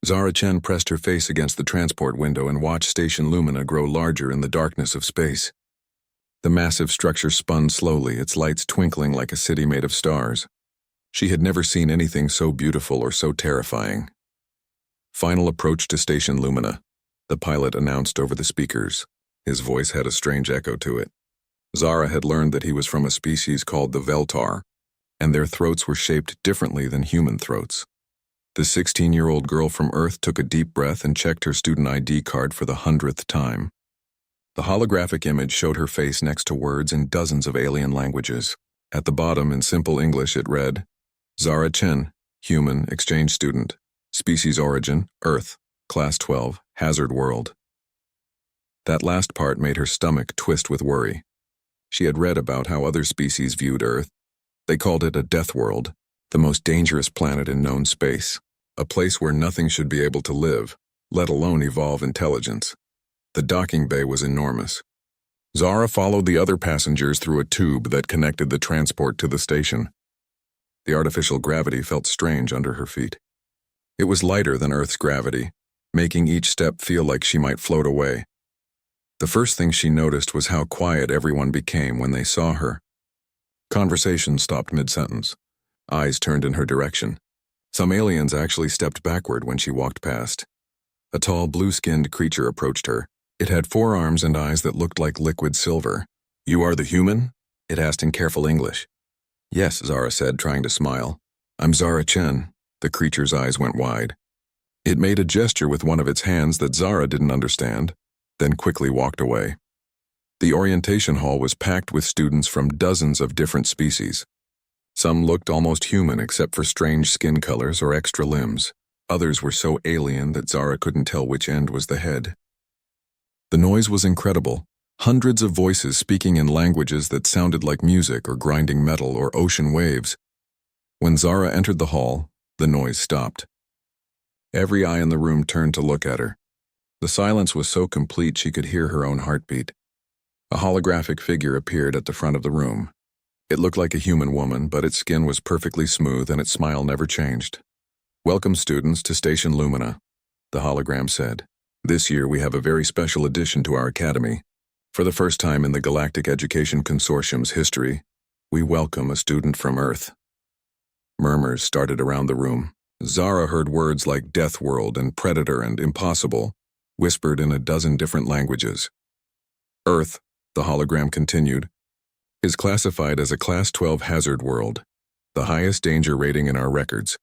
Zara Chen pressed her face against the transport window and watched Station Lumina grow larger in the darkness of space. The massive structure spun slowly, its lights twinkling like a city made of stars. She had never seen anything so beautiful or so terrifying. "Final approach to Station Lumina," the pilot announced over the speakers. His voice had a strange echo to it. Zara had learned that he was from a species called the Veltar, and their throats were shaped differently than human throats. The 16-year-old girl from Earth took a deep breath and checked her student ID card for the 100th time. The holographic image showed her face next to words in dozens of alien languages. At the bottom, in simple English, it read, "Zara Chen, human, exchange student, species origin, Earth, class 12, hazard world." That last part made her stomach twist with worry. She had read about how other species viewed Earth. They called it a Deathworld, the most dangerous planet in known space, a place where nothing should be able to live, let alone evolve intelligence. The docking bay was enormous. Zara followed the other passengers through a tube that connected the transport to the station. The artificial gravity felt strange under her feet. It was lighter than Earth's gravity, making each step feel like she might float away. The first thing she noticed was how quiet everyone became when they saw her. Conversation stopped mid-sentence. Eyes turned in her direction. Some aliens actually stepped backward when she walked past. A tall, blue-skinned creature approached her. It had 4 arms and eyes that looked like liquid silver. "You are the human?" it asked in careful English. "Yes," Zara said, trying to smile. "I'm Zara Chen." The creature's eyes went wide. It made a gesture with one of its hands that Zara didn't understand, then quickly walked away. The orientation hall was packed with students from dozens of different species. Some looked almost human except for strange skin colors or extra limbs. Others were so alien that Zara couldn't tell which end was the head. The noise was incredible. Hundreds of voices speaking in languages that sounded like music or grinding metal or ocean waves. When Zara entered the hall, the noise stopped. Every eye in the room turned to look at her. The silence was so complete she could hear her own heartbeat. A holographic figure appeared at the front of the room. It looked like a human woman, but its skin was perfectly smooth and its smile never changed. "Welcome, students, to Station Lumina," the hologram said. "This year we have a very special addition to our academy. For the first time in the Galactic Education Consortium's history, we welcome a student from Earth." Murmurs started around the room. Zara heard words like Deathworld and Predator and Impossible, whispered in a dozen different languages. "Earth," the hologram continued, "is classified as a Class 12 hazard world, the highest danger rating in our records.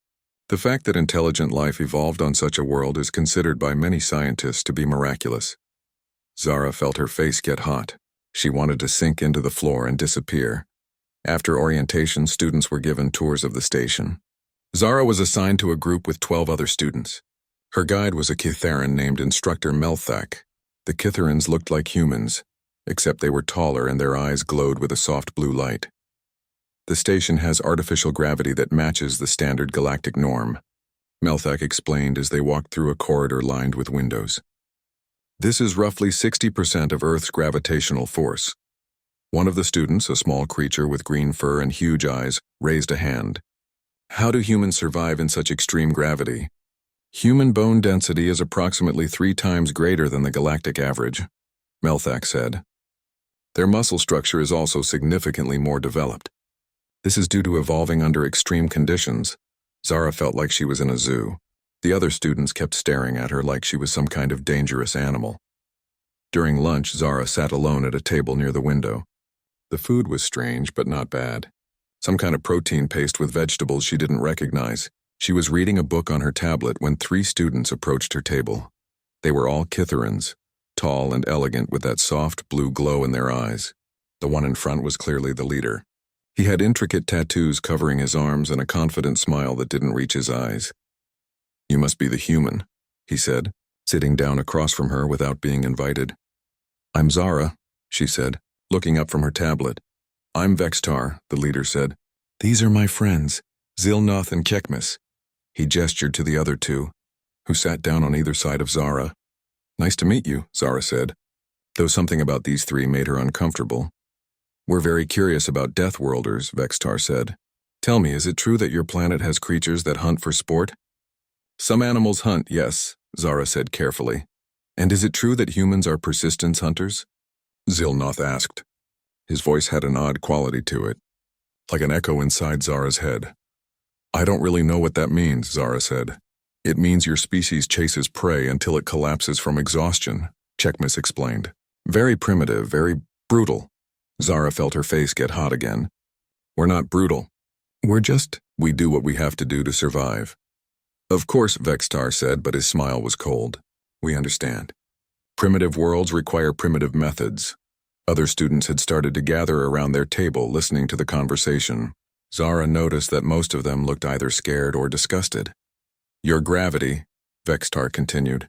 The fact that intelligent life evolved on such a world is considered by many scientists to be miraculous." Zara felt her face get hot. She wanted to sink into the floor and disappear. After orientation, students were given tours of the station. Zara was assigned to a group with 12 other students. Her guide was a Kitharan named Instructor Melthak. The Kitharans looked like humans, except they were taller and their eyes glowed with a soft blue light. "The station has artificial gravity that matches the standard galactic norm," Melthak explained as they walked through a corridor lined with windows. "This is roughly 60% of Earth's gravitational force." One of the students, a small creature with green fur and huge eyes, raised a hand. "How do humans survive in such extreme gravity?" "Human bone density is approximately 3 times greater than the galactic average," Melthak said. "Their muscle structure is also significantly more developed. This is due to evolving under extreme conditions." Zara felt like she was in a zoo. The other students kept staring at her like she was some kind of dangerous animal. During lunch, Zara sat alone at a table near the window. The food was strange, but not bad. Some kind of protein paste with vegetables she didn't recognize. She was reading a book on her tablet when 3 students approached her table. They were all Kitharans, tall and elegant with that soft blue glow in their eyes. The one in front was clearly the leader. He had intricate tattoos covering his arms and a confident smile that didn't reach his eyes. "You must be the human," he said, sitting down across from her without being invited. "I'm Zara," she said, looking up from her tablet. "I'm Vextar," the leader said. "These are my friends, Zilnoth and Kekmis." He gestured to the other 2, who sat down on either side of Zara. "Nice to meet you," Zara said, though something about these 3 made her uncomfortable. "We're very curious about Deathworlders," Vextar said. "Tell me, is it true that your planet has creatures that hunt for sport?" Some animals hunt, yes, Zara said carefully. And is it true that humans are persistence hunters? Zilnoth asked. His voice had an odd quality to it, like an echo inside Zara's head. I don't really know what that means, Zara said. It means your species chases prey until it collapses from exhaustion, Checkmas explained. Very primitive, very brutal. Zara felt her face get hot again. We're not brutal. We do what we have to do to survive. Of course, Vextar said, but his smile was cold. We understand. Primitive worlds require primitive methods. Other students had started to gather around their table, listening to the conversation. Zara noticed that most of them looked either scared or disgusted. Your gravity, Vextar continued.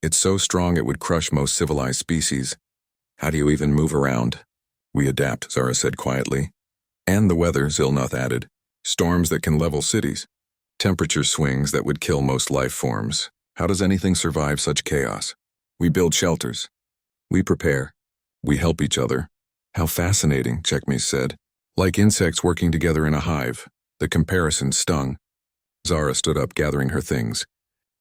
It's so strong it would crush most civilized species. How do you even move around? We adapt, Zara said quietly. And the weather, Zilnoth added. Storms that can level cities. Temperature swings that would kill most life forms. How does anything survive such chaos? We build shelters. We prepare. We help each other. How fascinating, Checkmes said. Like insects working together in a hive. The comparison stung. Zara stood up, gathering her things.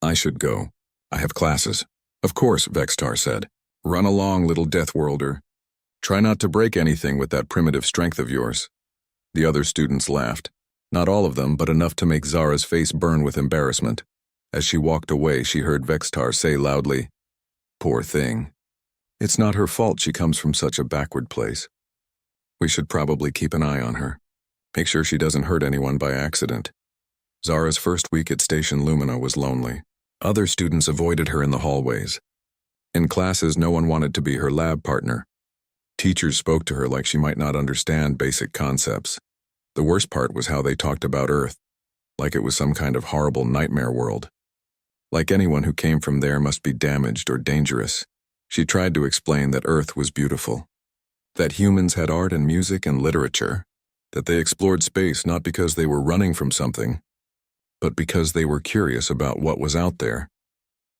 I should go. I have classes. Of course, Vextar said. Run along, little Deathworlder. Try not to break anything with that primitive strength of yours. The other students laughed. Not all of them, but enough to make Zara's face burn with embarrassment. As she walked away, she heard Vextar say loudly, Poor thing. It's not her fault she comes from such a backward place. We should probably keep an eye on her. Make sure she doesn't hurt anyone by accident. Zara's first week at Station Lumina was lonely. Other students avoided her in the hallways. In classes, no one wanted to be her lab partner. Teachers spoke to her like she might not understand basic concepts. The worst part was how they talked about Earth, like it was some kind of horrible nightmare world. Like anyone who came from there must be damaged or dangerous. She tried to explain that Earth was beautiful, that humans had art and music and literature, that they explored space not because they were running from something, but because they were curious about what was out there.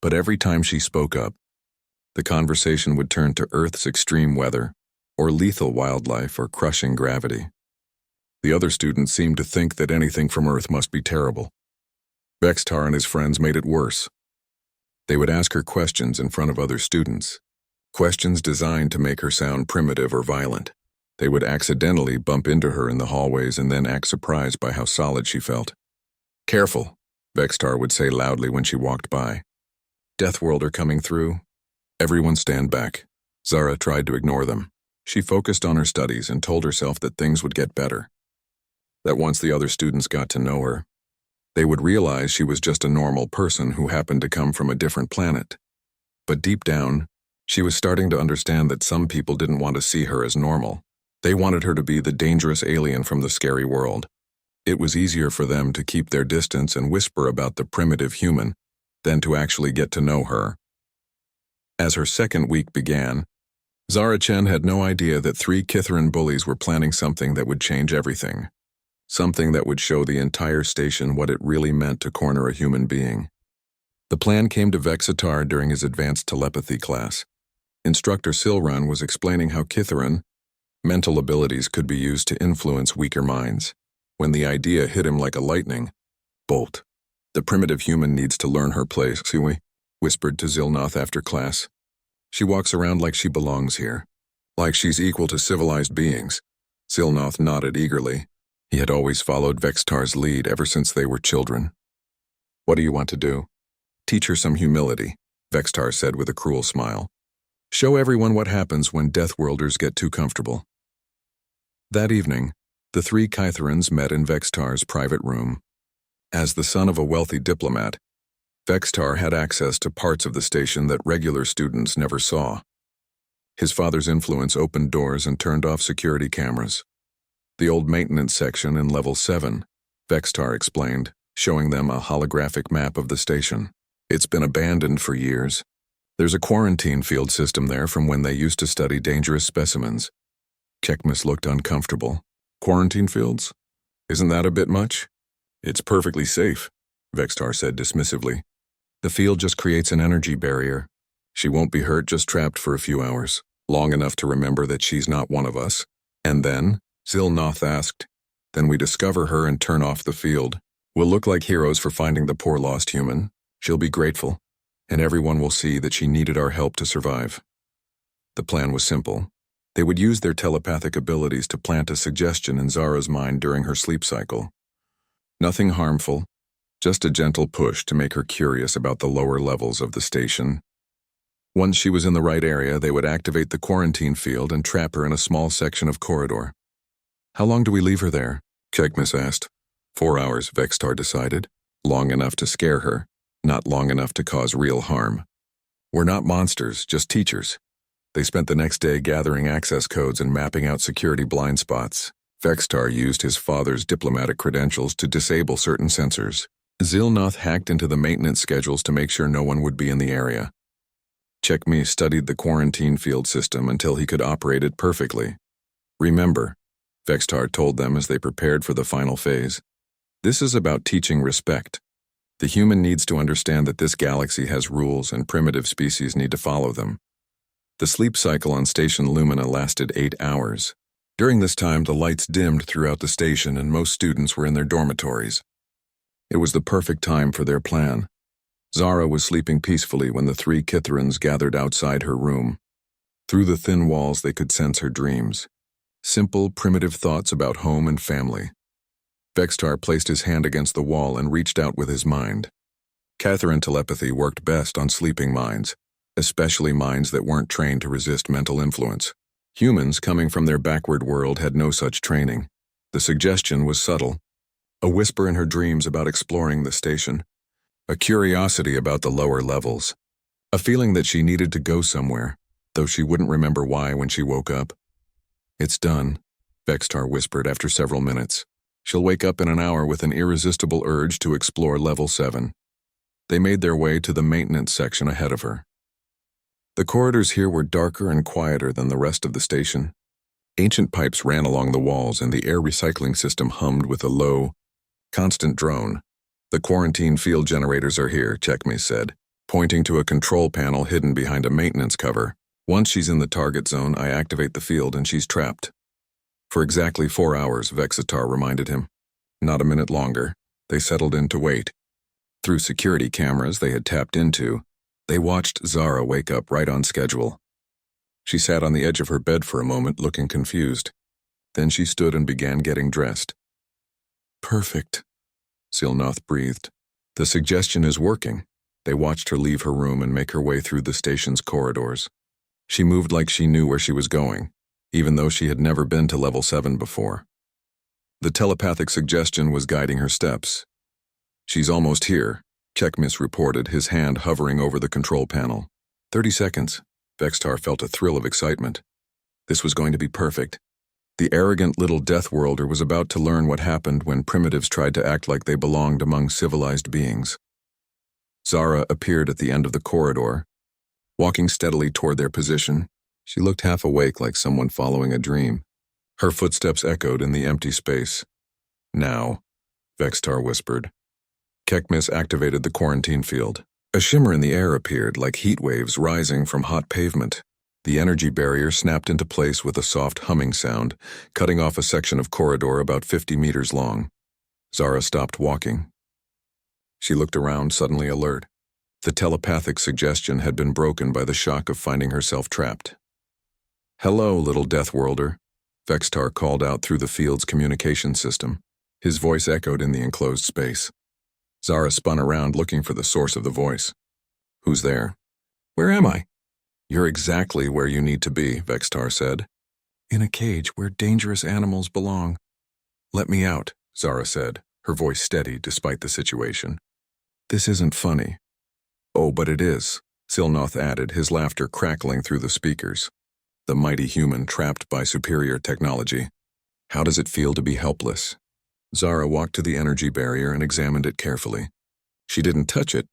But every time she spoke up, the conversation would turn to Earth's extreme weather, or lethal wildlife, or crushing gravity. The other students seemed to think that anything from Earth must be terrible. Vextar and his friends made it worse. They would ask her questions in front of other students, questions designed to make her sound primitive or violent. They would accidentally bump into her in the hallways and then act surprised by how solid she felt. Careful, Vextar would say loudly when she walked by. Deathworlder coming through. Everyone stand back. Zara tried to ignore them. She focused on her studies and told herself that things would get better. That once the other students got to know her, they would realize she was just a normal person who happened to come from a different planet. But deep down, she was starting to understand that some people didn't want to see her as normal. They wanted her to be the dangerous alien from the scary world. It was easier for them to keep their distance and whisper about the primitive human than to actually get to know her. As her second week began, Zara Chen had no idea that 3 Kithran bullies were planning something that would change everything. Something that would show the entire station what it really meant to corner a human being. The plan came to Vexitar during his advanced telepathy class. Instructor Silran was explaining how Kithran, mental abilities could be used to influence weaker minds. When the idea hit him like a lightning bolt. The primitive human needs to learn her place, Siwi whispered to Zilnoth after class. She walks around like she belongs here, like she's equal to civilized beings. Zilnoth nodded eagerly. He had always followed Vextar's lead ever since they were children. What do you want to do? Teach her some humility, Vextar said with a cruel smile. Show everyone what happens when Deathworlders get too comfortable. That evening, the 3 Kytherans met in Vextar's private room. As the son of a wealthy diplomat, Vextar had access to parts of the station that regular students never saw. His father's influence opened doors and turned off security cameras. The old maintenance section in Level 7, Vextar explained, showing them a holographic map of the station. It's been abandoned for years. There's a quarantine field system there from when they used to study dangerous specimens. Checkmas looked uncomfortable. Quarantine fields? Isn't that a bit much? It's perfectly safe, Vextar said dismissively. The field just creates an energy barrier. She won't be hurt, just trapped for a few hours, long enough to remember that she's not one of us. And then, Zilnoth asked, then we discover her and turn off the field. We'll look like heroes for finding the poor lost human. She'll be grateful, and everyone will see that she needed our help to survive. The plan was simple. They would use their telepathic abilities to plant a suggestion in Zara's mind during her sleep cycle. Nothing harmful, just a gentle push to make her curious about the lower levels of the station. Once she was in the right area, they would activate the quarantine field and trap her in a small section of corridor. How long do we leave her there? Checkmiss asked. 4 hours, Vextar decided. Long enough to scare her, not long enough to cause real harm. We're not monsters, just teachers. They spent the next day gathering access codes and mapping out security blind spots. Vextar used his father's diplomatic credentials to disable certain sensors. Zilnoth hacked into the maintenance schedules to make sure no one would be in the area. Checkme studied the quarantine field system until he could operate it perfectly. Remember, Vextar told them as they prepared for the final phase, this is about teaching respect. The human needs to understand that this galaxy has rules and primitive species need to follow them. The sleep cycle on Station Lumina lasted 8 hours. During this time, the lights dimmed throughout the station and most students were in their dormitories. It was the perfect time for their plan. Zara was sleeping peacefully when the 3 Kithrans gathered outside her room. Through the thin walls, they could sense her dreams. Simple, primitive thoughts about home and family. Vextar placed his hand against the wall and reached out with his mind. Catherine telepathy worked best on sleeping minds, especially minds that weren't trained to resist mental influence. Humans coming from their backward world had no such training. The suggestion was subtle. A whisper in her dreams about exploring the station. A curiosity about the lower levels. A feeling that she needed to go somewhere, though she wouldn't remember why when she woke up. It's done, Vextar whispered after several minutes. She'll wake up in an hour with an irresistible urge to explore level 7. They made their way to the maintenance section ahead of her. The corridors here were darker and quieter than the rest of the station. Ancient pipes ran along the walls and the air recycling system hummed with a low, constant drone. The quarantine field generators are here, Checkme said, pointing to a control panel hidden behind a maintenance cover. Once she's in the target zone, I activate the field and she's trapped. For exactly 4 hours, Vexitar reminded him. Not a minute longer. They settled in to wait. Through security cameras they had tapped into, they watched Zara wake up right on schedule. She sat on the edge of her bed for a moment, looking confused. Then she stood and began getting dressed. Perfect, Zilnoth breathed. The suggestion is working. They watched her leave her room and make her way through the station's corridors. She moved like she knew where she was going, even though she had never been to level 7 before. The telepathic suggestion was guiding her steps. She's almost here, Checkmiss reported, his hand hovering over the control panel. 30 seconds. Vextar felt a thrill of excitement. This was going to be perfect. The arrogant little Deathworlder was about to learn what happened when primitives tried to act like they belonged among civilized beings. Zara appeared at the end of the corridor, walking steadily toward their position. She looked half awake like someone following a dream. Her footsteps echoed in the empty space. Now, Vextar whispered. Checkmiss activated the quarantine field. A shimmer in the air appeared like heat waves rising from hot pavement. The energy barrier snapped into place with a soft humming sound, cutting off a section of corridor about 50 meters long. Zara stopped walking. She looked around, suddenly alert. The telepathic suggestion had been broken by the shock of finding herself trapped. Hello, little Deathworlder, Vextar called out through the field's communication system. His voice echoed in the enclosed space. Zara spun around, looking for the source of the voice. Who's there? Where am I? You're exactly where you need to be, Vextar said. In a cage where dangerous animals belong. Let me out, Zara said, her voice steady despite the situation. This isn't funny. Oh, but it is, Zilnoth added, his laughter crackling through the speakers. The mighty human trapped by superior technology. How does it feel to be helpless? Zara walked to the energy barrier and examined it carefully. She didn't touch it,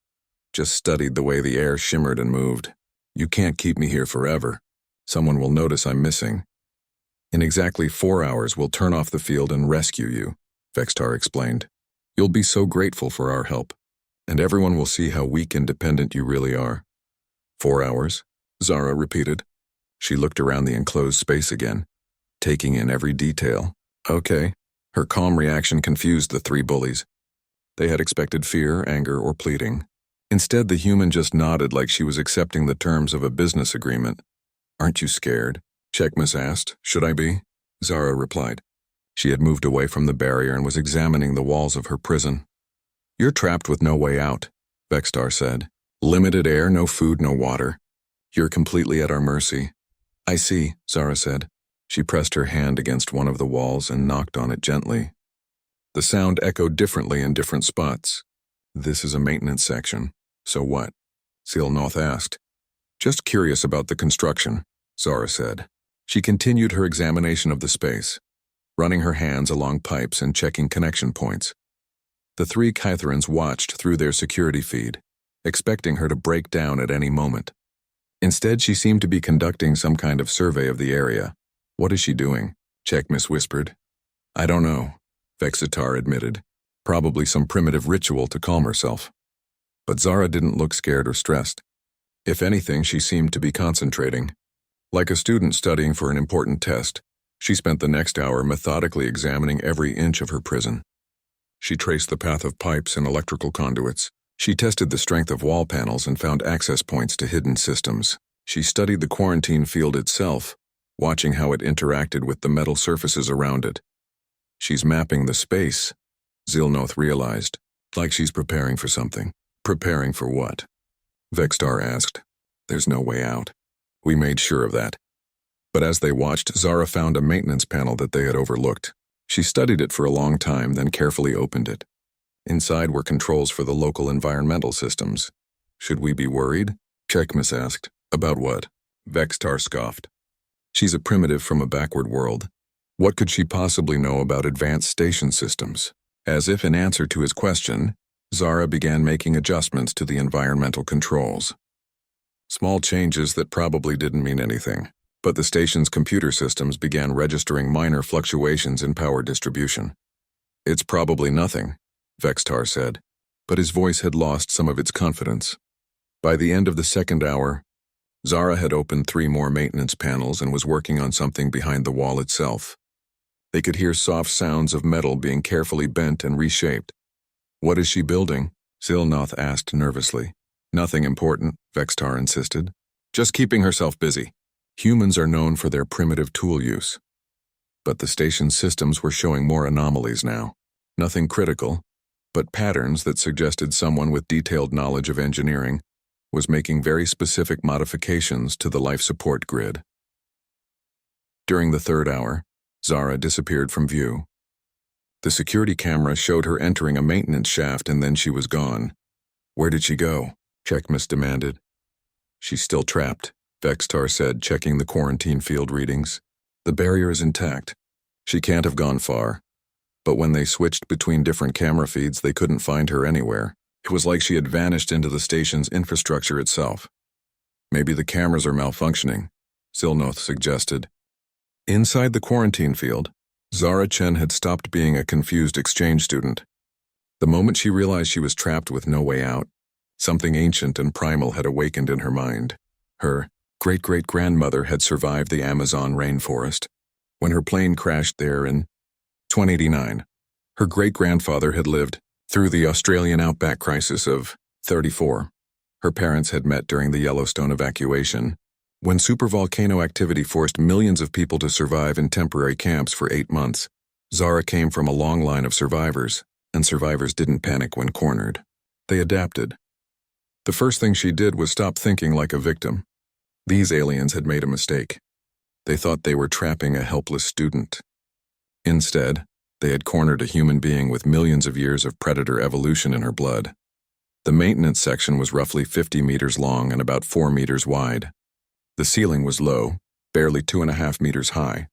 just studied the way the air shimmered and moved. You can't keep me here forever. Someone will notice I'm missing. In exactly 4 hours, we'll turn off the field and rescue you, Vextar explained. You'll be so grateful for our help, and everyone will see how weak and dependent you really are. 4 hours, Zara repeated. She looked around the enclosed space again, taking in every detail. Okay. Her calm reaction confused the 3 bullies. They had expected fear, anger, or pleading. Instead, the human just nodded like she was accepting the terms of a business agreement. "Aren't you scared?" Checkmas asked. "Should I be?" Zara replied. She had moved away from the barrier and was examining the walls of her prison. "You're trapped with no way out," Vextar said. "Limited air, no food, no water. You're completely at our mercy." "I see," Zara said. She pressed her hand against one of the walls and knocked on it gently. The sound echoed differently in different spots. "This is a maintenance section. So what?" Silnoth asked. "Just curious about the construction," Zara said. She continued her examination of the space, running her hands along pipes and checking connection points. The three Kytherans watched through their security feed, expecting her to break down at any moment. Instead, she seemed to be conducting some kind of survey of the area. "What is she doing?" Checkmas whispered. "I don't know," Vexitar admitted. "Probably some primitive ritual to calm herself." But Zara didn't look scared or stressed. If anything, she seemed to be concentrating. Like a student studying for an important test, she spent the next hour methodically examining every inch of her prison. She traced the path of pipes and electrical conduits. She tested the strength of wall panels and found access points to hidden systems. She studied the quarantine field itself, watching how it interacted with the metal surfaces around it. "She's mapping the space," Zilnoth realized, "like she's preparing for something." "Preparing for what?" Vextar asked. "There's no way out. We made sure of that." But as they watched, Zara found a maintenance panel that they had overlooked. She studied it for a long time, then carefully opened it. Inside were controls for the local environmental systems. "Should we be worried?" Checkmas asked. "About what?" Vextar scoffed. "She's a primitive from a backward world. What could she possibly know about advanced station systems?" As if in answer to his question, Zara began making adjustments to the environmental controls. Small changes that probably didn't mean anything, but the station's computer systems began registering minor fluctuations in power distribution. "It's probably nothing," Vextar said, but his voice had lost some of its confidence. By the end of the second hour, Zara had opened 3 more maintenance panels and was working on something behind the wall itself. They could hear soft sounds of metal being carefully bent and reshaped. "What is she building?" Zilnoth asked nervously. "Nothing important," Vextar insisted. "Just keeping herself busy." Humans are known for their primitive tool use. But the station's systems were showing more anomalies now. Nothing critical, but patterns that suggested someone with detailed knowledge of engineering was making very specific modifications to the life support grid. During the third hour, Zara disappeared from view. The security camera showed her entering a maintenance shaft and then she was gone. "Where did she go?" Checkmas demanded. "She's still trapped," Vextar said, checking the quarantine field readings. "The barrier is intact. She can't have gone far. But when they switched between different camera feeds, they couldn't find her anywhere. It was like she had vanished into the station's infrastructure itself." "Maybe the cameras are malfunctioning," Zilnoth suggested. Inside the quarantine field, Zara Chen had stopped being a confused exchange student. The moment she realized she was trapped with no way out, something ancient and primal had awakened in her mind. Her great-great-grandmother had survived the Amazon rainforest. When her plane crashed there in 2089, her great-grandfather had lived through the Australian outback crisis of 34. Her parents had met during the Yellowstone evacuation, when supervolcano activity forced millions of people to survive in temporary camps for 8 months. Zara came from a long line of survivors, and survivors didn't panic when cornered. They adapted. The first thing she did was stop thinking like a victim. These aliens had made a mistake. They thought they were trapping a helpless student. Instead, they had cornered a human being with millions of years of predator evolution in her blood. The maintenance section was roughly 50 meters long and about 4 meters wide. The ceiling was low, barely 2.5 meters high.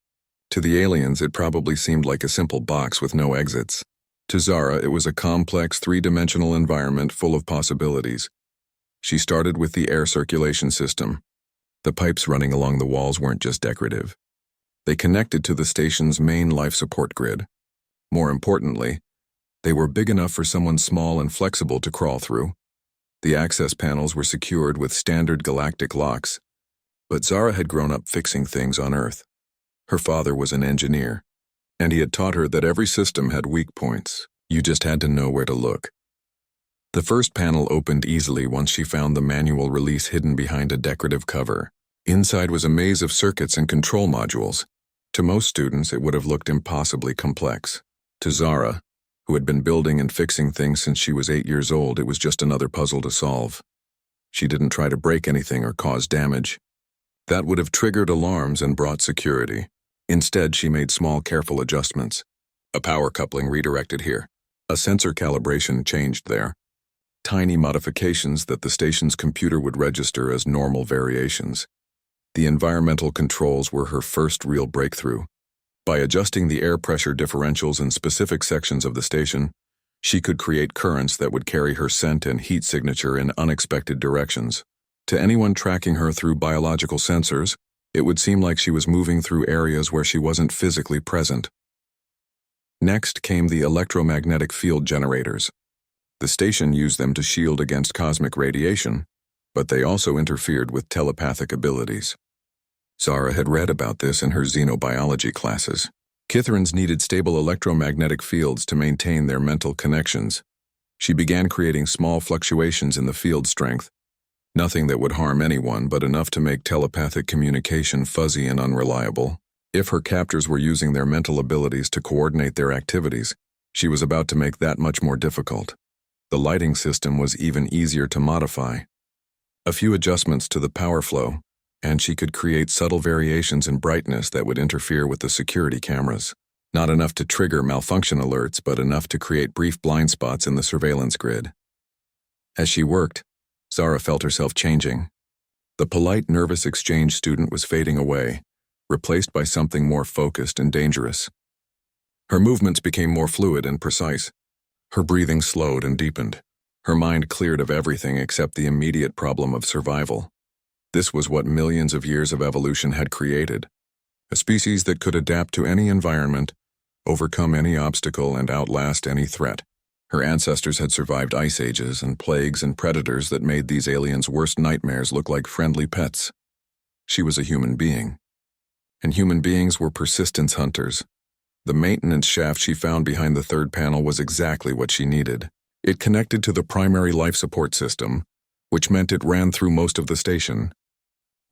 To the aliens, it probably seemed like a simple box with no exits. To Zara, it was a complex, 3-dimensional environment full of possibilities. She started with the air circulation system. The pipes running along the walls weren't just decorative. They connected to the station's main life support grid. More importantly, they were big enough for someone small and flexible to crawl through. The access panels were secured with standard galactic locks. But Zara had grown up fixing things on Earth. Her father was an engineer, and he had taught her that every system had weak points. You just had to know where to look. The first panel opened easily once she found the manual release hidden behind a decorative cover. Inside was a maze of circuits and control modules. To most students, it would have looked impossibly complex. To Zara, who had been building and fixing things since she was 8 years old, it was just another puzzle to solve. She didn't try to break anything or cause damage. That would have triggered alarms and brought security. Instead, she made small, careful adjustments. A power coupling redirected here. A sensor calibration changed there. Tiny modifications that the station's computer would register as normal variations. The environmental controls were her first real breakthrough. By adjusting the air pressure differentials in specific sections of the station, she could create currents that would carry her scent and heat signature in unexpected directions. To anyone tracking her through biological sensors, it would seem like she was moving through areas where she wasn't physically present. Next came the electromagnetic field generators. The station used them to shield against cosmic radiation, but they also interfered with telepathic abilities. Zara had read about this in her xenobiology classes. Kithrans needed stable electromagnetic fields to maintain their mental connections. She began creating small fluctuations in the field strength, nothing that would harm anyone but enough to make telepathic communication fuzzy and unreliable. If her captors were using their mental abilities to coordinate their activities, she was about to make that much more difficult. The lighting system was even easier to modify. A few adjustments to the power flow, and she could create subtle variations in brightness that would interfere with the security cameras. Not enough to trigger malfunction alerts, but enough to create brief blind spots in the surveillance grid. As she worked, Zara felt herself changing. The polite, nervous exchange student was fading away, replaced by something more focused and dangerous. Her movements became more fluid and precise. Her breathing slowed and deepened. Her mind cleared of everything except the immediate problem of survival. This was what millions of years of evolution had created. A species that could adapt to any environment, overcome any obstacle, and outlast any threat. Her ancestors had survived ice ages and plagues and predators that made these aliens' worst nightmares look like friendly pets. She was a human being. And human beings were persistence hunters. The maintenance shaft she found behind the third panel was exactly what she needed. It connected to the primary life support system, which meant it ran through most of the station.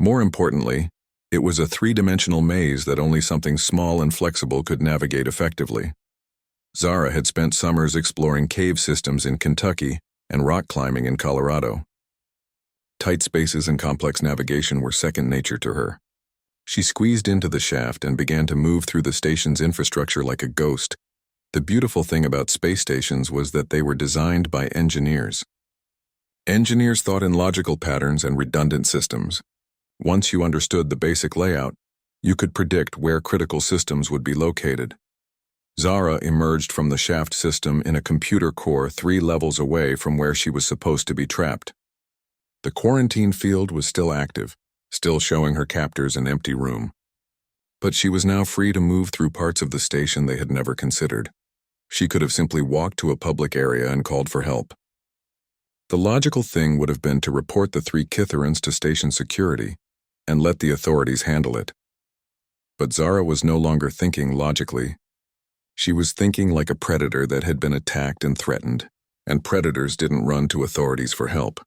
More importantly, it was a three-dimensional maze that only something small and flexible could navigate effectively. Zara had spent summers exploring cave systems in Kentucky and rock climbing in Colorado. Tight spaces and complex navigation were second nature to her. She squeezed into the shaft and began to move through the station's infrastructure like a ghost. The beautiful thing about space stations was that they were designed by engineers. Engineers thought in logical patterns and redundant systems. Once you understood the basic layout, you could predict where critical systems would be located. Zara emerged from the shaft system in a computer core 3 levels away from where she was supposed to be trapped. The quarantine field was still active, still showing her captors an empty room. But she was now free to move through parts of the station they had never considered. She could have simply walked to a public area and called for help. The logical thing would have been to report the 3 Kithrans to station security and let the authorities handle it. But Zara was no longer thinking logically. She was thinking like a predator that had been attacked and threatened, and predators didn't run to authorities for help.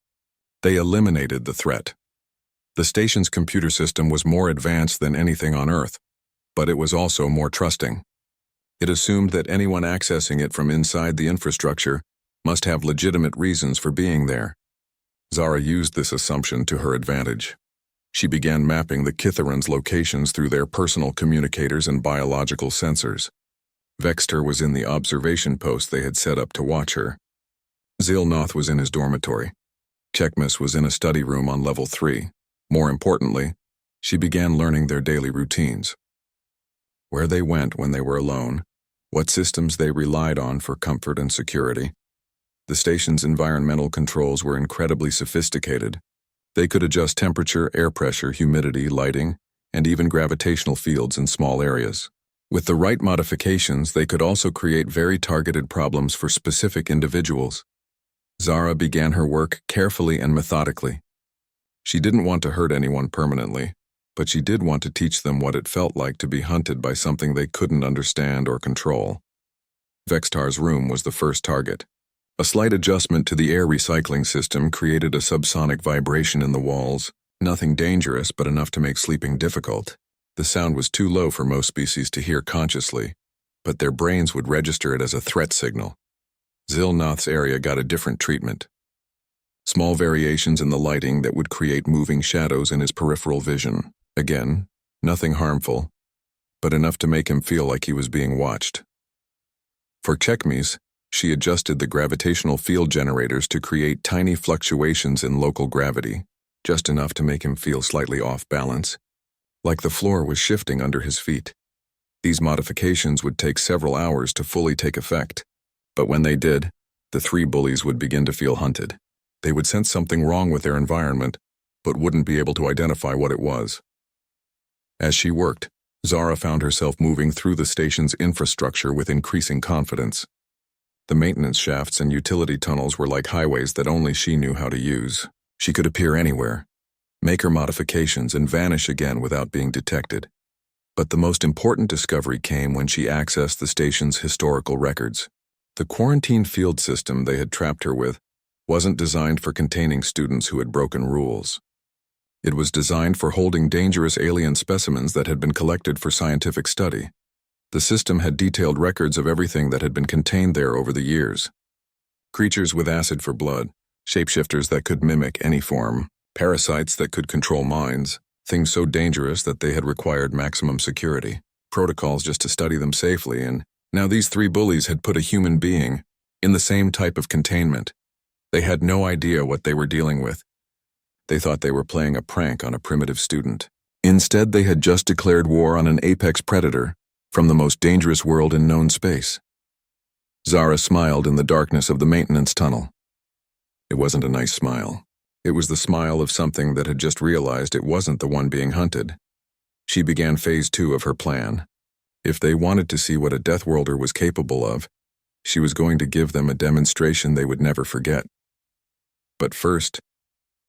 They eliminated the threat. The station's computer system was more advanced than anything on Earth, but it was also more trusting. It assumed that anyone accessing it from inside the infrastructure must have legitimate reasons for being there. Zara used this assumption to her advantage. She began mapping the Kithrans' locations through their personal communicators and biological sensors. Vexter was in the observation post they had set up to watch her. Zilnoth was in his dormitory. Checkmas was in a study room on level 3. More importantly, she began learning their daily routines. Where they went when they were alone, what systems they relied on for comfort and security. The station's environmental controls were incredibly sophisticated. They could adjust temperature, air pressure, humidity, lighting, and even gravitational fields in small areas. With the right modifications, they could also create very targeted problems for specific individuals. Zara began her work carefully and methodically. She didn't want to hurt anyone permanently, but she did want to teach them what it felt like to be hunted by something they couldn't understand or control. Vextar's room was the first target. A slight adjustment to the air recycling system created a subsonic vibration in the walls, nothing dangerous but enough to make sleeping difficult. The sound was too low for most species to hear consciously, but their brains would register it as a threat signal. Zilnoth's area got a different treatment. Small variations in the lighting that would create moving shadows in his peripheral vision. Again, nothing harmful, but enough to make him feel like he was being watched. For Checkmes, she adjusted the gravitational field generators to create tiny fluctuations in local gravity, just enough to make him feel slightly off balance, like the floor was shifting under his feet. These modifications would take several hours to fully take effect, but when they did, the three bullies would begin to feel hunted. They would sense something wrong with their environment, but wouldn't be able to identify what it was. As she worked, Zara found herself moving through the station's infrastructure with increasing confidence. The maintenance shafts and utility tunnels were like highways that only she knew how to use. She could appear anywhere, make her modifications, and vanish again without being detected. But the most important discovery came when she accessed the station's historical records. The quarantine field system they had trapped her with wasn't designed for containing students who had broken rules. It was designed for holding dangerous alien specimens that had been collected for scientific study. The system had detailed records of everything that had been contained there over the years. Creatures with acid for blood, shapeshifters that could mimic any form, parasites that could control minds, things so dangerous that they had required maximum security, protocols just to study them safely, and now these three bullies had put a human being in the same type of containment. They had no idea what they were dealing with. They thought they were playing a prank on a primitive student. Instead, they had just declared war on an apex predator from the most dangerous world in known space. Zara smiled in the darkness of the maintenance tunnel. It wasn't a nice smile. It was the smile of something that had just realized it wasn't the one being hunted. She began phase 2 of her plan. If they wanted to see what a Deathworlder was capable of, she was going to give them a demonstration they would never forget. But first,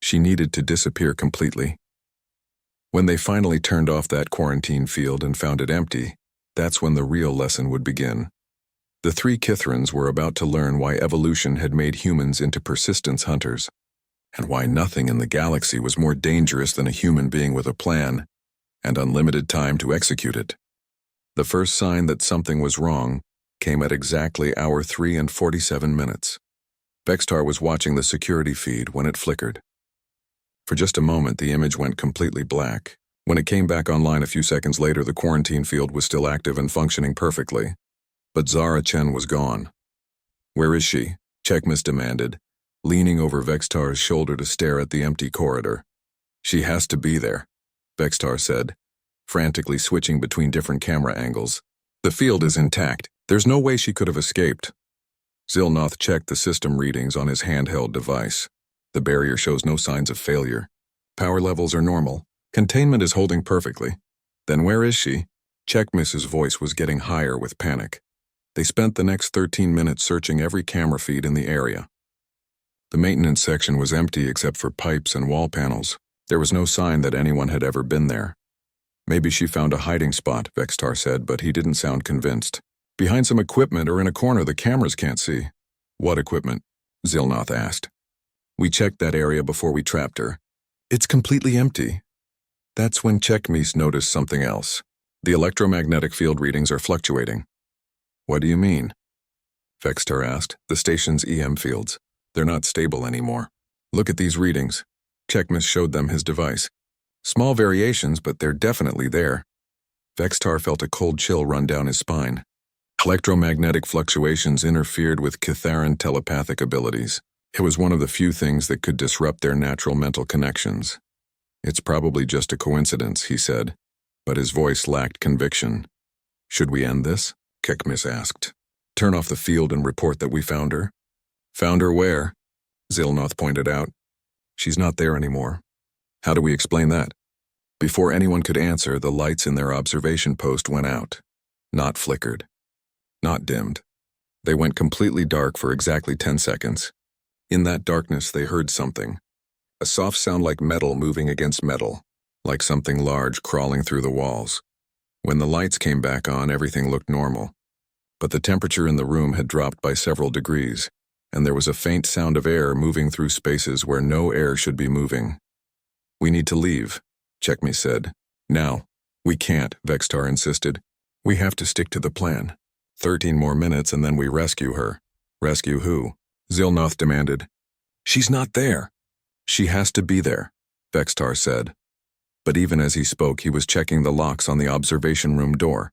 she needed to disappear completely. When they finally turned off that quarantine field and found it empty, that's when the real lesson would begin. The three Kithrans were about to learn why evolution had made humans into persistence hunters, and why nothing in the galaxy was more dangerous than a human being with a plan and unlimited time to execute it. The first sign that something was wrong came at exactly hour 3 and 47 minutes. Vextar was watching the security feed when it flickered. For just a moment, the image went completely black. When it came back online a few seconds later, the quarantine field was still active and functioning perfectly. But Zara Chen was gone. "Where is she?" Checkmes demanded, leaning over Vextar's shoulder to stare at the empty corridor. "She has to be there," Vextar said, frantically switching between different camera angles. "The field is intact. There's no way she could have escaped." Zilnoth checked the system readings on his handheld device. The barrier shows no signs of failure. Power levels are normal. Containment is holding perfectly. "Then where is she?" Checkmiss's voice was getting higher with panic. They spent the next 13 minutes searching every camera feed in the area. The maintenance section was empty except for pipes and wall panels. There was no sign that anyone had ever been there. "Maybe she found a hiding spot," Vextar said, but he didn't sound convinced. "Behind some equipment or in a corner the cameras can't see." "What equipment?" Zilnoth asked. "We checked that area before we trapped her. It's completely empty." That's when Checkmes noticed something else. "The electromagnetic field readings are fluctuating." "What do you mean?" Vextar asked. "The station's EM fields. They're not stable anymore. Look at these readings." Checkmes showed them his device. "Small variations, but they're definitely there." Vextar felt a cold chill run down his spine. Electromagnetic fluctuations interfered with Kitharan telepathic abilities. It was one of the few things that could disrupt their natural mental connections. "It's probably just a coincidence," he said, but his voice lacked conviction. "Should we end this?" Checkmes asked. "Turn off the field and report that we found her." "Found her where?" Zilnoth pointed out. "She's not there anymore." "How do we explain that?" Before anyone could answer, the lights in their observation post went out. Not flickered. Not dimmed. They went completely dark for exactly 10 seconds. In that darkness, they heard something. A soft sound like metal moving against metal, like something large crawling through the walls. When the lights came back on, everything looked normal. But the temperature in the room had dropped by several degrees, and there was a faint sound of air moving through spaces where no air should be moving. "We need to leave," Checkme said. "Now." "We can't," Vextar insisted. "We have to stick to the plan. 13 more minutes and then we rescue her." "Rescue who?" Zilnoth demanded. "She's not there." "She has to be there," Vextar said. But even as he spoke, he was checking the locks on the observation room door.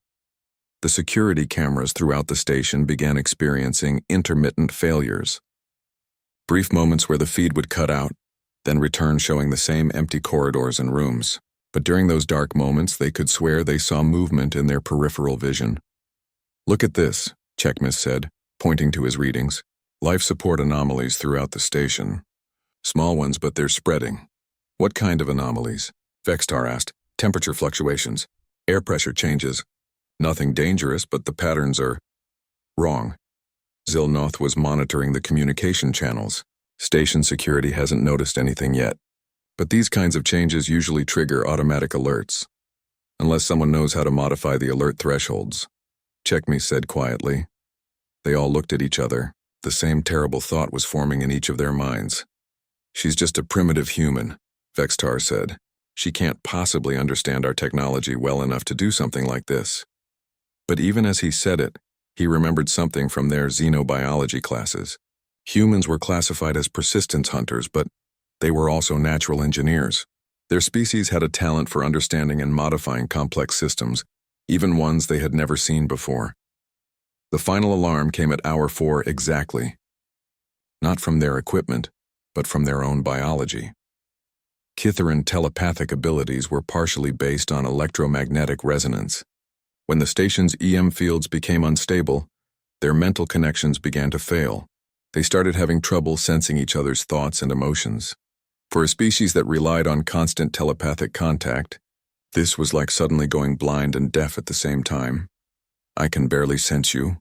The security cameras throughout the station began experiencing intermittent failures. Brief moments where the feed would cut out, then return showing the same empty corridors and rooms. But during those dark moments, they could swear they saw movement in their peripheral vision. "Look at this," Checkme said, pointing to his readings. "Life support anomalies throughout the station. Small ones, but they're spreading." "What kind of anomalies?" Vextar asked. "Temperature fluctuations, air pressure changes. Nothing dangerous, but the patterns are wrong." Zilnoth was monitoring the communication channels. "Station security hasn't noticed anything yet. But these kinds of changes usually trigger automatic alerts, unless someone knows how to modify the alert thresholds," Checkme said quietly. They all looked at each other. The same terrible thought was forming in each of their minds. "She's just a primitive human," Vextar said. "She can't possibly understand our technology well enough to do something like this." But even as he said it, he remembered something from their xenobiology classes. Humans were classified as persistence hunters, but they were also natural engineers. Their species had a talent for understanding and modifying complex systems, even ones they had never seen before. The final alarm came at hour 4 exactly. Not from their equipment, but from their own biology. Kitharan telepathic abilities were partially based on electromagnetic resonance. When the station's EM fields became unstable, their mental connections began to fail. They started having trouble sensing each other's thoughts and emotions. For a species that relied on constant telepathic contact, this was like suddenly going blind and deaf at the same time. "I can barely sense you,"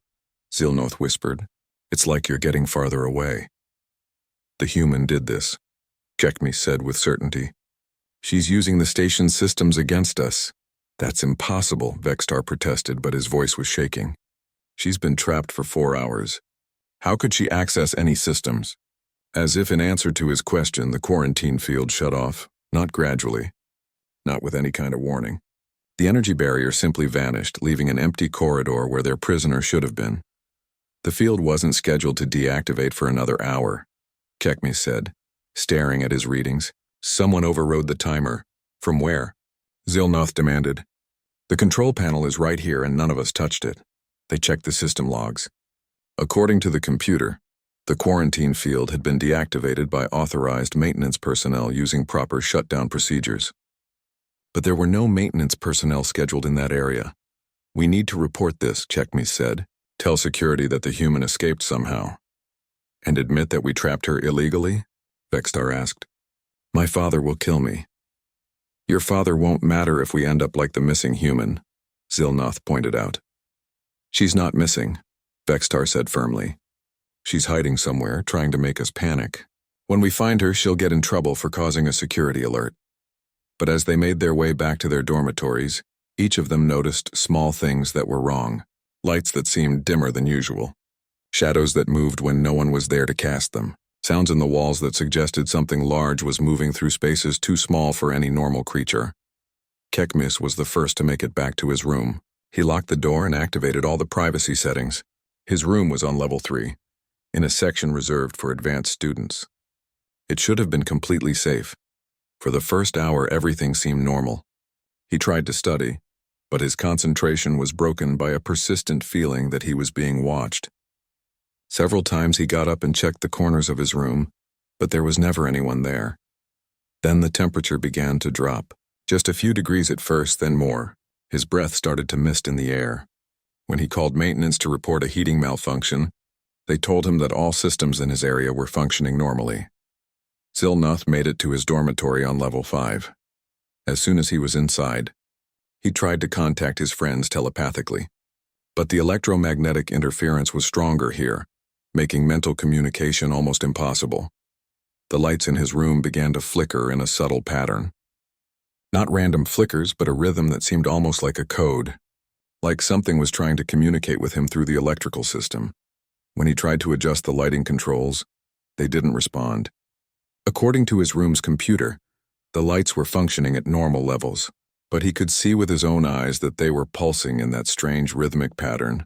Zilnoth whispered. "It's like you're getting farther away." "The human did this," Checkme said with certainty. "She's using the station's systems against us." "That's impossible," Vextar protested, but his voice was shaking. "She's been trapped for 4 hours. How could she access any systems?" As if in answer to his question, the quarantine field shut off, not gradually, not with any kind of warning. The energy barrier simply vanished, leaving an empty corridor where their prisoner should have been. The field wasn't scheduled to deactivate for another hour, Checkme said, staring at his readings. "Someone overrode the timer." "From where?" Zilnoth demanded. "The control panel is right here and none of us touched it." They checked the system logs. According to the computer, the quarantine field had been deactivated by authorized maintenance personnel using proper shutdown procedures. But there were no maintenance personnel scheduled in that area. "We need to report this," Checkme said. "Tell security that the human escaped somehow." "And admit that we trapped her illegally?" Vextar asked. "My father will kill me." "Your father won't matter if we end up like the missing human," Zilnoth pointed out. "She's not missing," Vextar said firmly. "She's hiding somewhere, trying to make us panic. When we find her, she'll get in trouble for causing a security alert." But as they made their way back to their dormitories, each of them noticed small things that were wrong. Lights that seemed dimmer than usual. Shadows that moved when no one was there to cast them. Sounds in the walls that suggested something large was moving through spaces too small for any normal creature. Kekmis was the first to make it back to his room. He locked the door and activated all the privacy settings. His room was on level 3, in a section reserved for advanced students. It should have been completely safe. For the first hour, everything seemed normal. He tried to study, but his concentration was broken by a persistent feeling that he was being watched. Several times he got up and checked the corners of his room, but there was never anyone there. Then the temperature began to drop. Just a few degrees at first, then more. His breath started to mist in the air. When he called maintenance to report a heating malfunction, they told him that all systems in his area were functioning normally. Zilnoth made it to his dormitory on level 5. As soon as he was inside, he tried to contact his friends telepathically. But the electromagnetic interference was stronger here, making mental communication almost impossible. The lights in his room began to flicker in a subtle pattern. Not random flickers, but a rhythm that seemed almost like a code. Like something was trying to communicate with him through the electrical system. When he tried to adjust the lighting controls, they didn't respond. According to his room's computer, the lights were functioning at normal levels, but he could see with his own eyes that they were pulsing in that strange rhythmic pattern.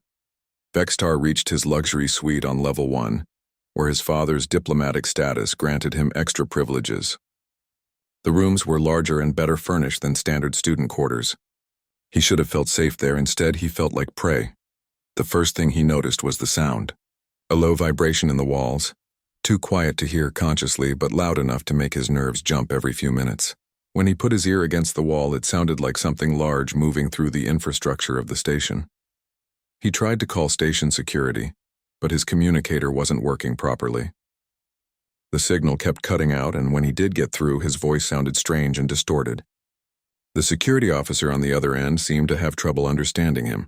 Vextar reached his luxury suite on level 1, where his father's diplomatic status granted him extra privileges. The rooms were larger and better furnished than standard student quarters. He should have felt safe there. Instead, he felt like prey. The first thing he noticed was the sound. A low vibration in the walls, too quiet to hear consciously but loud enough to make his nerves jump every few minutes. When he put his ear against the wall, it sounded like something large moving through the infrastructure of the station. He tried to call station security, but his communicator wasn't working properly. The signal kept cutting out, and when he did get through, his voice sounded strange and distorted. The security officer on the other end seemed to have trouble understanding him.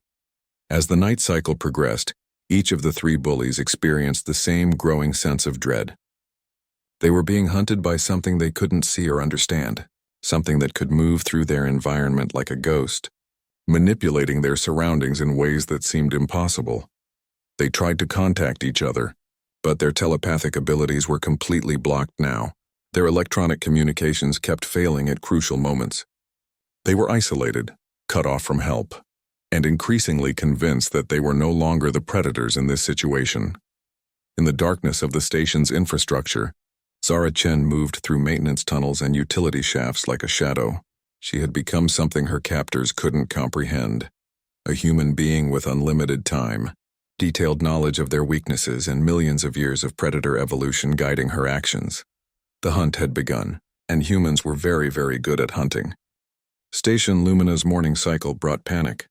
As the night cycle progressed, each of the 3 bullies experienced the same growing sense of dread. They were being hunted by something they couldn't see or understand, something that could move through their environment like a ghost, manipulating their surroundings in ways that seemed impossible. They tried to contact each other, but their telepathic abilities were completely blocked now. Their electronic communications kept failing at crucial moments. They were isolated, cut off from help, and increasingly convinced that they were no longer the predators in this situation. In the darkness of the station's infrastructure, Zara Chen moved through maintenance tunnels and utility shafts like a shadow. She had become something her captors couldn't comprehend, a human being with unlimited time, detailed knowledge of their weaknesses, and millions of years of predator evolution guiding her actions. The hunt had begun, and humans were very, very good at hunting. Station Lumina's morning cycle brought panic.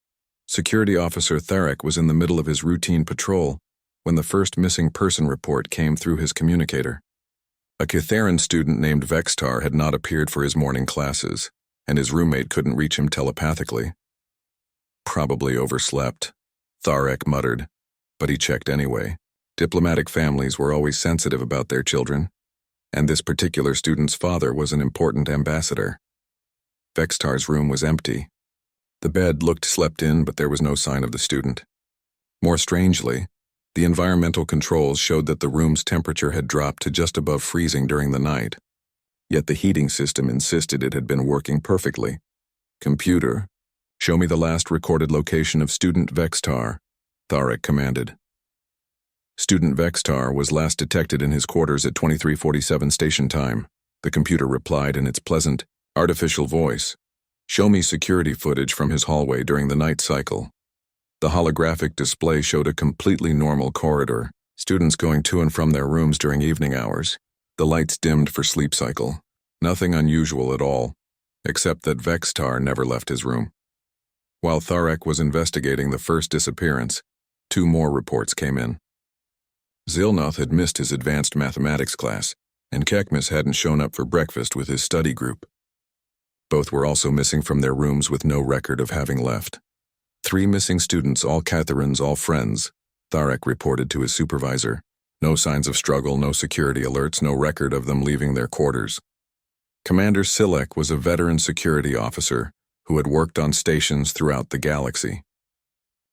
Security Officer Tharek was in the middle of his routine patrol when the first missing person report came through his communicator. A Kitharan student named Vextar had not appeared for his morning classes, and his roommate couldn't reach him telepathically. Probably overslept, Tharek muttered, but he checked anyway. Diplomatic families were always sensitive about their children, and this particular student's father was an important ambassador. Vextar's room was empty. The bed looked slept in, but there was no sign of the student. More strangely, the environmental controls showed that the room's temperature had dropped to just above freezing during the night. Yet the heating system insisted it had been working perfectly. Computer, show me the last recorded location of student Vextar, Tharek commanded. Student Vextar was last detected in his quarters at 2347 station time. The computer replied in its pleasant, artificial voice. Show me security footage from his hallway during the night cycle. The holographic display showed a completely normal corridor, students going to and from their rooms during evening hours. The lights dimmed for sleep cycle. Nothing unusual at all, except that Vextar never left his room. While Tharek was investigating the first disappearance, 2 more reports came in. Zilnoth had missed his advanced mathematics class, and Kekmis hadn't shown up for breakfast with his study group. Both were also missing from their rooms with no record of having left. 3 missing students, all Catharans, all friends, Tharek reported to his supervisor. No signs of struggle, no security alerts, no record of them leaving their quarters. Commander Silek was a veteran security officer who had worked on stations throughout the galaxy.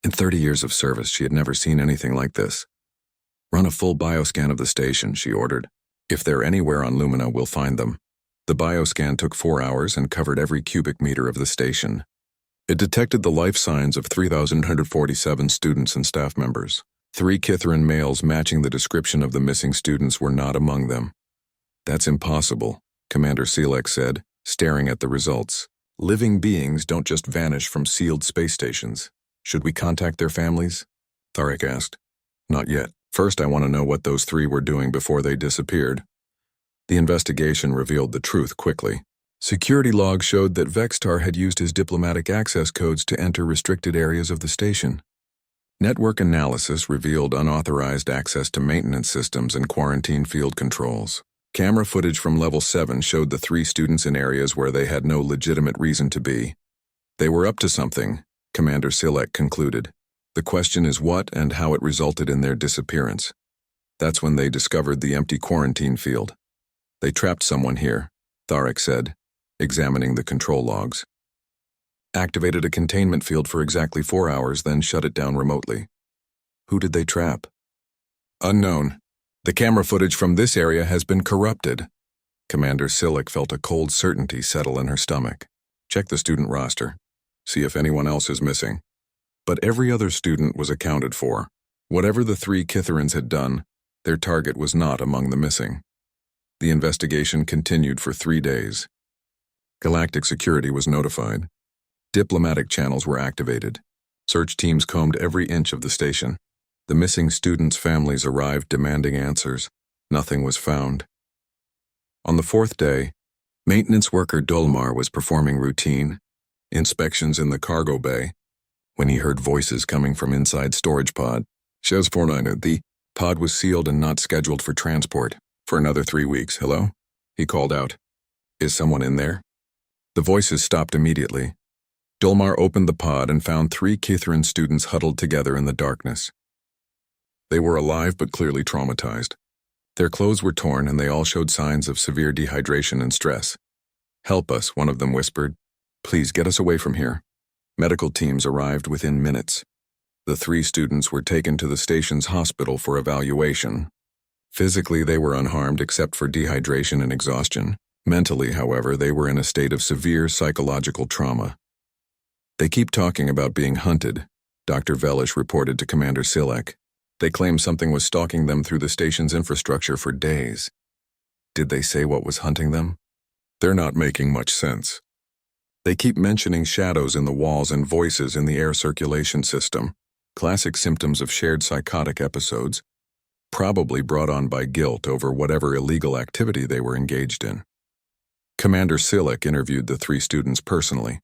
In 30 years of service, she had never seen anything like this. Run a full bioscan of the station, she ordered. If they're anywhere on Lumina, we'll find them. The bioscan took 4 hours and covered every cubic meter of the station. It detected the life signs of 3,147 students and staff members. 3 Kitharan males matching the description of the missing students were not among them. That's impossible, Commander Silek said, staring at the results. Living beings don't just vanish from sealed space stations. Should we contact their families? Tharek asked. Not yet. First, I want to know what those 3 were doing before they disappeared. The investigation revealed the truth quickly. Security logs showed that Vextar had used his diplomatic access codes to enter restricted areas of the station. Network analysis revealed unauthorized access to maintenance systems and quarantine field controls. Camera footage from Level 7 showed the 3 students in areas where they had no legitimate reason to be. They were up to something, Commander Silek concluded. The question is what and how it resulted in their disappearance. That's when they discovered the empty quarantine field. They trapped someone here, Tharek said, examining the control logs. Activated a containment field for exactly 4 hours, then shut it down remotely. Who did they trap? Unknown. The camera footage from this area has been corrupted. Commander Silic felt a cold certainty settle in her stomach. Check the student roster. See if anyone else is missing. But every other student was accounted for. Whatever the three Kitherans had done, their target was not among the missing. The investigation continued for 3 days. Galactic security was notified. Diplomatic channels were activated. Search teams combed every inch of the station. The missing students' families arrived demanding answers. Nothing was found. On the 4th day, maintenance worker Dolmar was performing routine inspections in the cargo bay when he heard voices coming from inside storage pod. Shows 49, the pod was sealed and not scheduled for transport for another 3 weeks. Hello? He called out. Is someone in there? The voices stopped immediately. Dolmar opened the pod and found 3 Kitheran students huddled together in the darkness. They were alive but clearly traumatized. Their clothes were torn and they all showed signs of severe dehydration and stress. Help us, one of them whispered. Please get us away from here. Medical teams arrived within minutes. The 3 students were taken to the station's hospital for evaluation. Physically, they were unharmed except for dehydration and exhaustion. Mentally, however, they were in a state of severe psychological trauma. They keep talking about being hunted, Dr. Velish reported to Commander Silek. They claim something was stalking them through the station's infrastructure for days. Did they say what was hunting them? They're not making much sense. They keep mentioning shadows in the walls and voices in the air circulation system, classic symptoms of shared psychotic episodes, probably brought on by guilt over whatever illegal activity they were engaged in. Commander Silek interviewed the 3 students personally,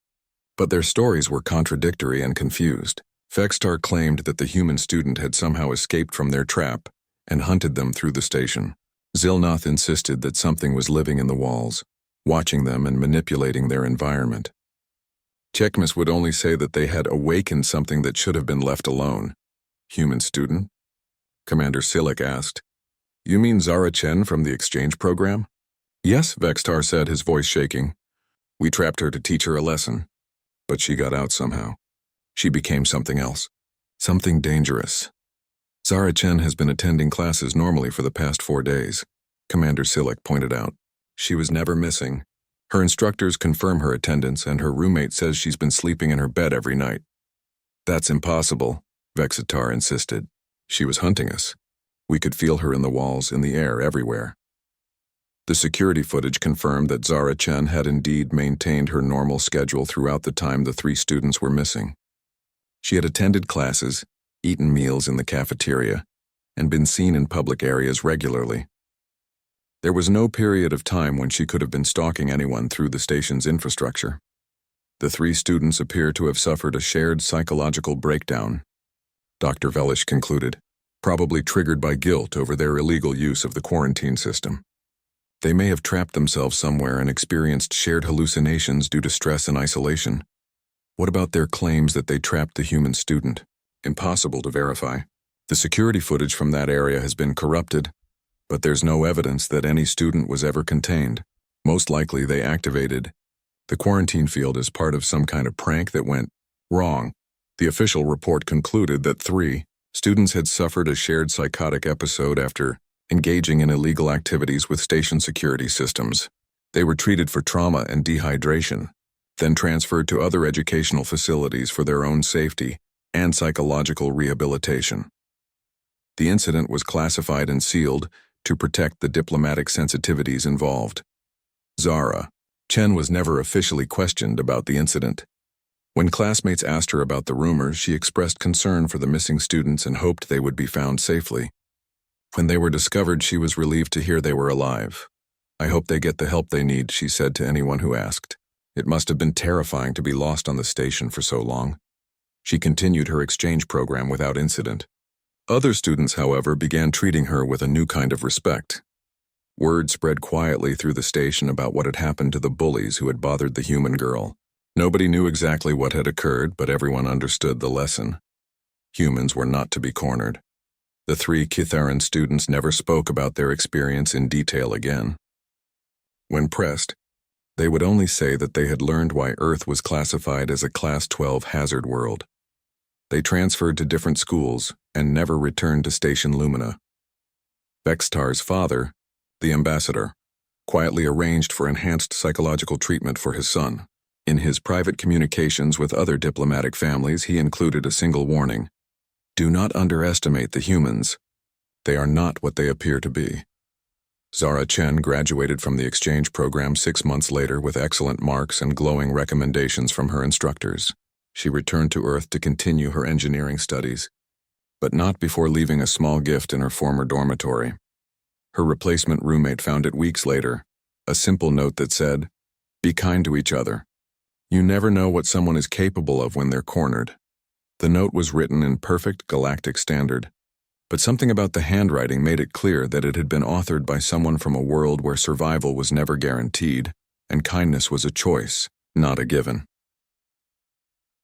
but their stories were contradictory and confused. Vextar claimed that the human student had somehow escaped from their trap and hunted them through the station. Zilnoth insisted that something was living in the walls, watching them and manipulating their environment. Chekmas would only say that they had awakened something that should have been left alone. Human student? Commander Silek asked. You mean Zara Chen from the exchange program? Yes, Vextar said, his voice shaking. We trapped her to teach her a lesson, but she got out somehow. She became something else, something dangerous. Zara Chen has been attending classes normally for the past 4 days, Commander Silek pointed out. She was never missing. Her instructors confirm her attendance and her roommate says she's been sleeping in her bed every night. That's impossible, Vexitar insisted. She was hunting us. We could feel her in the walls, in the air, everywhere. The security footage confirmed that Zara Chen had indeed maintained her normal schedule throughout the time the 3 students were missing. She had attended classes, eaten meals in the cafeteria, and been seen in public areas regularly. There was no period of time when she could have been stalking anyone through the station's infrastructure. The 3 students appear to have suffered a shared psychological breakdown, Dr. Velish concluded, probably triggered by guilt over their illegal use of the quarantine system. They may have trapped themselves somewhere and experienced shared hallucinations due to stress and isolation. What about their claims that they trapped the human student? Impossible to verify. The security footage from that area has been corrupted, but there's no evidence that any student was ever contained. Most likely they activated the quarantine field as part of some kind of prank that went wrong. The official report concluded that 3 students had suffered a shared psychotic episode after engaging in illegal activities with station security systems. They were treated for trauma and dehydration, then transferred to other educational facilities for their own safety and psychological rehabilitation. The incident was classified and sealed to protect the diplomatic sensitivities involved. Zara Chen was never officially questioned about the incident. When classmates asked her about the rumors, she expressed concern for the missing students and hoped they would be found safely. When they were discovered, she was relieved to hear they were alive. I hope they get the help they need, she said to anyone who asked. It must have been terrifying to be lost on the station for so long. She continued her exchange program without incident. Other students, however, began treating her with a new kind of respect. Word spread quietly through the station about what had happened to the bullies who had bothered the human girl. Nobody knew exactly what had occurred, but everyone understood the lesson. Humans were not to be cornered. The 3 Kitharan students never spoke about their experience in detail again. When pressed, they would only say that they had learned why Earth was classified as a Class 12 hazard world. They transferred to different schools and never returned to Station Lumina. Bextar's father, the ambassador, quietly arranged for enhanced psychological treatment for his son. In his private communications with other diplomatic families, he included a single warning: do not underestimate the humans. They are not what they appear to be. Zara Chen graduated from the exchange program 6 months later with excellent marks and glowing recommendations from her instructors. She returned to Earth to continue her engineering studies, but not before leaving a small gift in her former dormitory. Her replacement roommate found it weeks later, a simple note that said, "Be kind to each other. You never know what someone is capable of when they're cornered." The note was written in perfect galactic standard, but something about the handwriting made it clear that it had been authored by someone from a world where survival was never guaranteed, and kindness was a choice, not a given.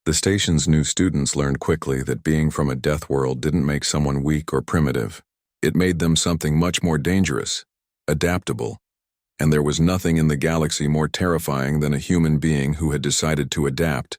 The station's new students learned quickly that being from a death world didn't make someone weak or primitive. It made them something much more dangerous, adaptable, and there was nothing in the galaxy more terrifying than a human being who had decided to adapt,